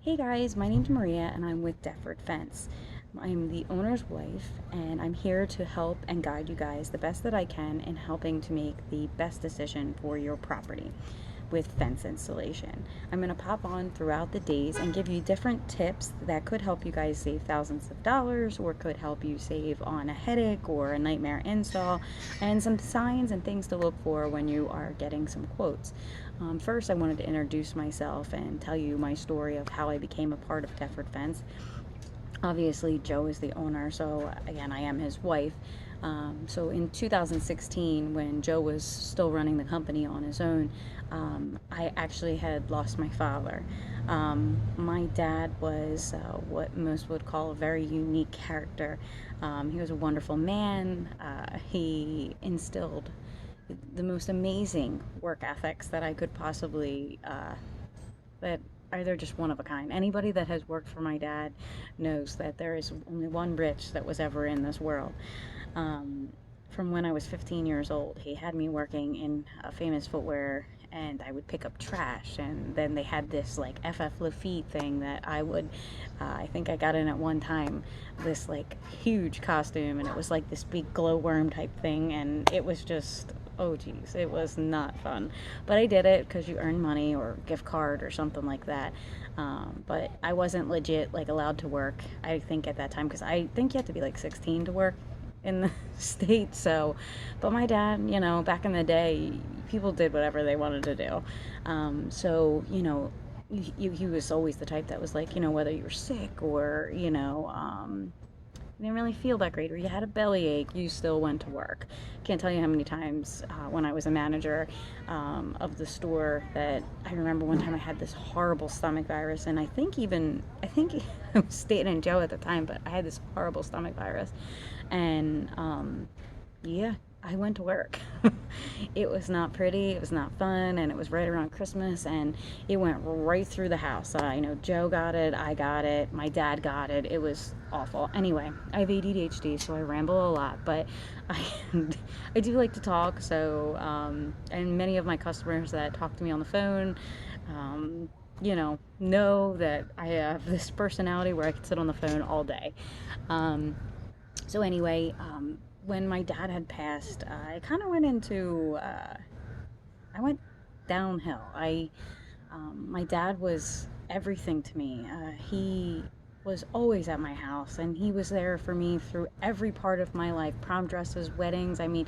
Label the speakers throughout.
Speaker 1: Hey guys, my name's Maria and I'm with Deptford Fence. I'm the owner's wife and I'm here to help and guide you guys the best that I can in helping to make the best decision for your property with fence installation. I'm going to pop on throughout the days and give you different tips that could help you guys save thousands of dollars or could help you save on a headache or a nightmare install, and some signs and things to look for when you are getting some quotes. First, I wanted to introduce myself and tell you my story of how I became a part of Deptford Fence. Obviously, Joe is the owner, so again, I am his wife. So in 2016, when Joe was still running the company on his own, I actually had lost my father. My dad was what most would call a very unique character. He was a wonderful man. He instilled the most amazing work ethics that I could possibly that are they're just one of a kind. Anybody that has worked for my dad knows that there is only one Rich that was ever in this world. Um, from when I was 15 years old, he had me working in a famous footwear, and I would pick up trash. And then they had this like FF Lafitte thing that I think I got in at one time, this like huge costume, and it was like this big glowworm type thing, and it was just, oh geez, it was not fun. But I did it because you earn money or gift card or something like that. But I wasn't legit like allowed to work, I think, at that time, because I think you have to be like 16 to work in the state. So, but my dad, back in the day, people did whatever they wanted to do. So, he was always the type that was like, whether you were sick or, you didn't really feel that great or you had a bellyache, you still went to work. Can't tell you how many times when I was a manager of the store that I remember one time I had this horrible stomach virus, and I think I was staying in Joe at the time, but I had this horrible stomach virus, and yeah, I went to work. It was not pretty, it was not fun, and it was right around Christmas, and it went right through the house. Joe got it, I got it, my dad got it. It was awful. Anyway, I have ADHD, so I ramble a lot, but I, I do like to talk, so, and many of my customers that talk to me on the phone, know that I have this personality where I could sit on the phone all day. Um, so anyway, when my dad had passed, I kind of went into, I went downhill. My dad was everything to me. He was always at my house, and he was there for me through every part of my life. Prom dresses, weddings. I mean,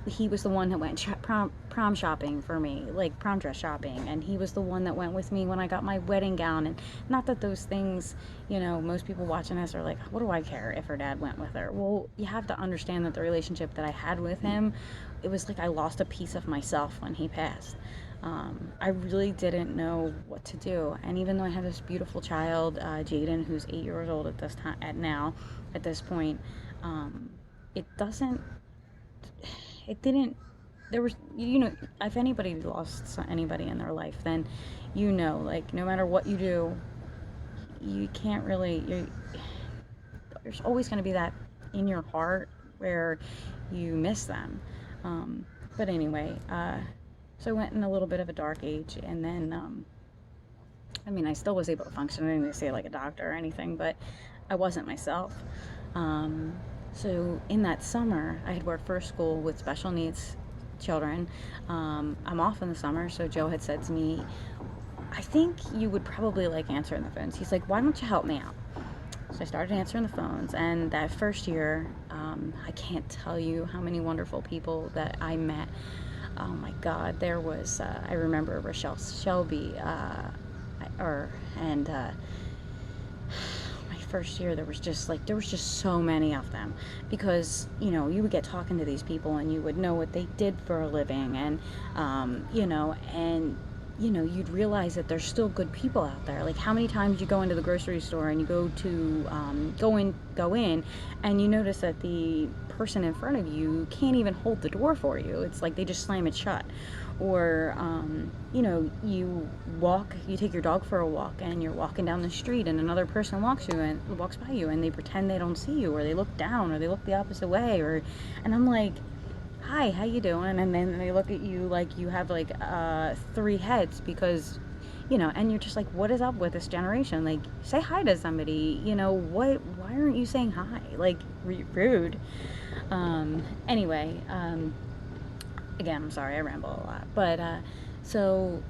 Speaker 1: he was the one that went prom shopping for me, like prom dress shopping, and he was the one that went with me when I got my wedding gown. And not that those things, most people watching us are like, what do I care if her dad went with her? Well, you have to understand that the relationship that I had with him, it was like I lost a piece of myself when he passed. I really didn't know what to do. And even though I have this beautiful child, Jaden, who's 8 years old at this time, at this point, um, it doesn't, it didn't, there was, if anybody lost anybody in their life, then, like, no matter what you do, you can't really, there's always going to be that in your heart where you miss them. But anyway, so I went in a little bit of a dark age, and then, I still was able to function. I didn't say like a doctor or anything, but I wasn't myself. Um, so in that summer, I had worked for a school with special needs children. I'm off in the summer, so Joe had said to me, I think you would probably like answering the phones. He's like, why don't you help me out? So I started answering the phones, and that first year, I can't tell you how many wonderful people that I met. Oh my God, there was, I remember Rochelle Shelby, and my first year, there was just so many of them, because, you would get talking to these people and you would know what they did for a living, and, you'd realize that there's still good people out there. Like, how many times you go into the grocery store and you go in, and you notice that the person in front of you can't even hold the door for you. It's like they just slam it shut. Or, you take your dog for a walk, and you're walking down the street, and another person walks by you, and they pretend they don't see you, or they look down, or they look the opposite way, and I'm like, hi, how you doing? And then they look at you like you have like three heads, because and you're just like, what is up with this generation? Like, say hi to somebody, why aren't you saying hi? Like, rude. Anyway, again, I'm sorry, I ramble a lot, but, so,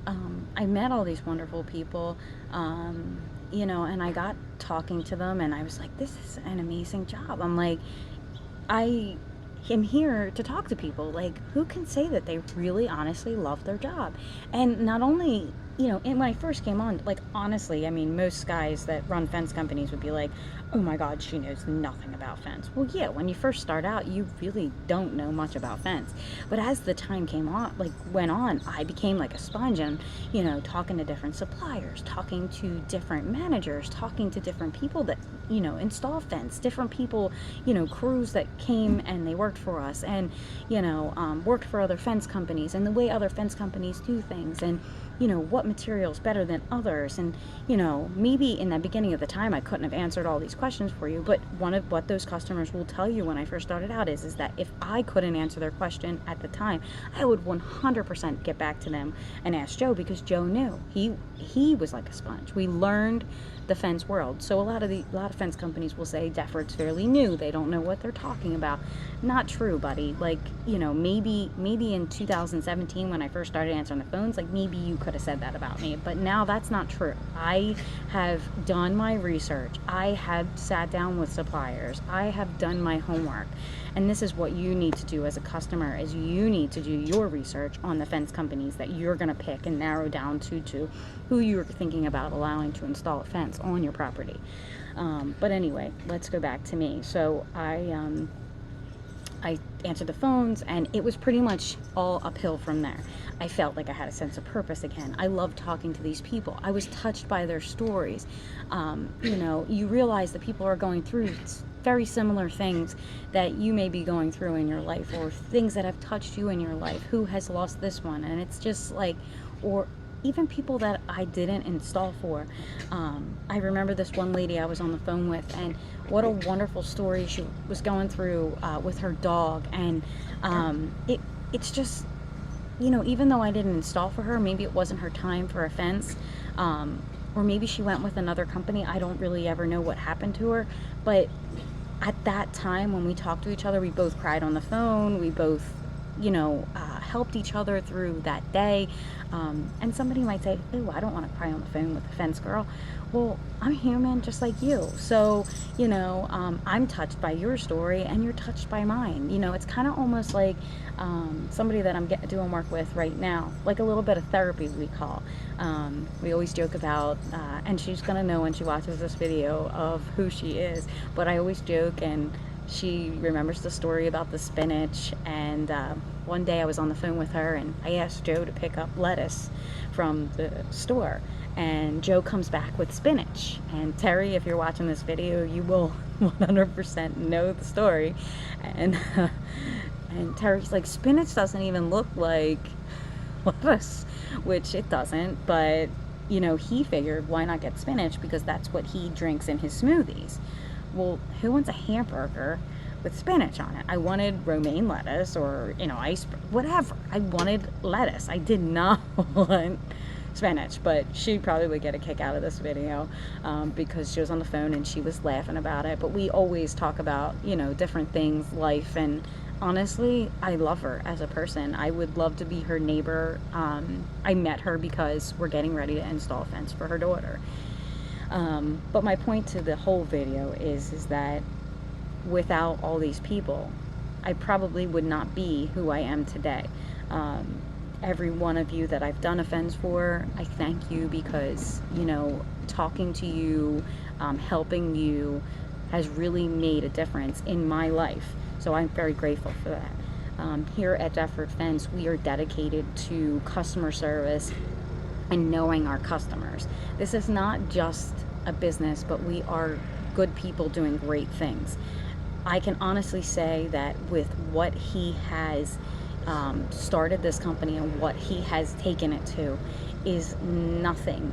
Speaker 1: I met all these wonderful people, and I got talking to them, and I was like, this is an amazing job. I'm like, I am here to talk to people. Like, who can say that they really honestly love their job? And not only, and when I first came on, like, honestly, I mean, most guys that run fence companies would be like, oh my God, she knows nothing about fence. Well, yeah, when you first start out, you really don't know much about fence. But as the time went on, I became like a sponge, and, talking to different suppliers, talking to different managers, talking to different people that, install fence, different people, crews that came and they worked for us, and, worked for other fence companies, and the way other fence companies do things, and, what material's better than others. And, maybe in the beginning of the time, I couldn't have answered all these questions for you, but one of what those customers will tell you when I first started out is that if I couldn't answer their question at the time, I would 100% get back to them and ask Joe, because Joe knew. He was like a sponge. We learned the fence world. So a lot of fence companies will say Deptford's fairly new. They don't know what they're talking about. Not true, buddy. Like, maybe in 2017 when I first started answering the phones, like, maybe you could have said that about me, but now that's not true. I have done my research. I have sat down with suppliers. I have done my homework. And this is what you need to do as a customer, is you need to do your research on the fence companies that you're going to pick and narrow down to who you're thinking about allowing to install a fence on your property. But anyway, let's go back to me. So I answered the phones, and it was pretty much all uphill from there. I felt like I had a sense of purpose again. I loved talking to these people. I was touched by their stories. You realize that people are going through very similar things that you may be going through in your life, or things that have touched you in your life. Who has lost this one? And it's just like, or even people that I didn't install for. I remember this one lady I was on the phone with, and what a wonderful story she was going through with her dog. And it's just, even though I didn't install for her, maybe it wasn't her time for a fence, or maybe she went with another company. I don't really ever know what happened to her, but at that time when we talked to each other, we both cried on the phone. We both helped each other through that day. And somebody might say, oh, I don't want to cry on the phone with a fence girl. Well, I'm human just like you. So, I'm touched by your story, and you're touched by mine. It's kind of almost like somebody that I'm doing work with right now, like a little bit of therapy, we call. We always joke about, and she's going to know when she watches this video of who she is, but I always joke, and she remembers the story about the spinach. And one day I was on the phone with her, and I asked Joe to pick up lettuce from the store, and Joe comes back with spinach. And Terry, if you're watching this video, you will 100% know the story. And and Terry's like, spinach doesn't even look like lettuce, which it doesn't, but he figured, why not get spinach, because that's what he drinks in his smoothies. Well, who wants a hamburger with spinach on it? I wanted romaine lettuce, or, whatever. I wanted lettuce. I did not want spinach, but she probably would get a kick out of this video because she was on the phone and she was laughing about it. But we always talk about, different things, life, and honestly, I love her as a person. I would love to be her neighbor. I met her because we're getting ready to install a fence for her daughter. But my point to the whole video is that without all these people, I probably would not be who I am today. Every one of you that I've done a fence for, I thank you, because, talking to you, helping you has really made a difference in my life. So I'm very grateful for that. Here at Deptford Fence, we are dedicated to customer service and knowing our customers. This is not just a business, but we are good people doing great things. I can honestly say that with what he has started this company and what he has taken it to is nothing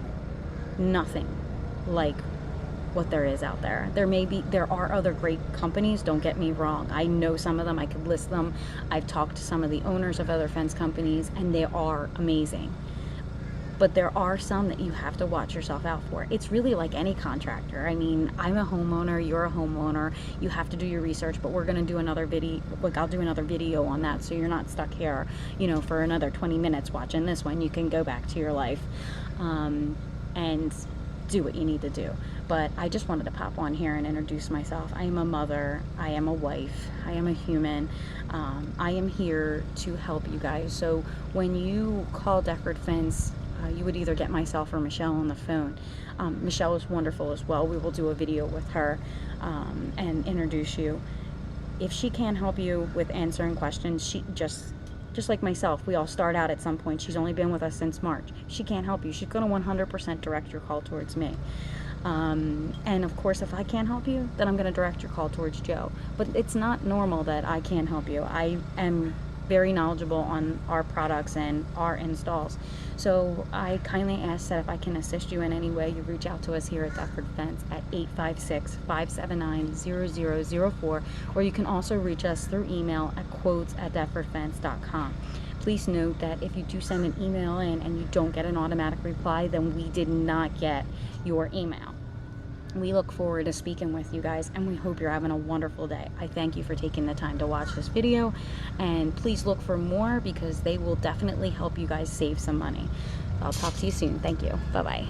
Speaker 1: like what there is out there. There are other great companies, don't get me wrong. I know some of them, I could list them. I've talked to some of the owners of other fence companies, and they are amazing. but there are some that you have to watch yourself out for. It's really like any contractor. I mean, I'm a homeowner, you're a homeowner, you have to do your research, but we're gonna do another video, like I'll do another video on that, so you're not stuck here, you know, for another 20 minutes watching this one. You can go back to your life and do what you need to do. But I just wanted to pop on here and introduce myself. I am a mother, I am a wife, I am a human. I am here to help you guys. So when you call Deptford Fence, you would either get myself or Michelle on the phone. Michelle is wonderful as well. We will do a video with her and introduce you. If she can't help you with answering questions, she just like myself, we all start out at some point. She's only been with us since March. She can't help you. She's going to 100% direct your call towards me. And of course, if I can't help you, then I'm going to direct your call towards Joe. But it's not normal that I can't help you. I am very knowledgeable on our products and our installs. So I kindly ask that if I can assist you in any way, you reach out to us here at Deptford Fence at 856-579-0004, or you can also reach us through email at quotes@deptfordfence.com. Please note that if you do send an email in and you don't get an automatic reply, then we did not get your email. We look forward to speaking with you guys, and we hope you're having a wonderful day. I thank you for taking the time to watch this video, and please look for more because they will definitely help you guys save some money. I'll talk to you soon. Thank you. Bye-bye.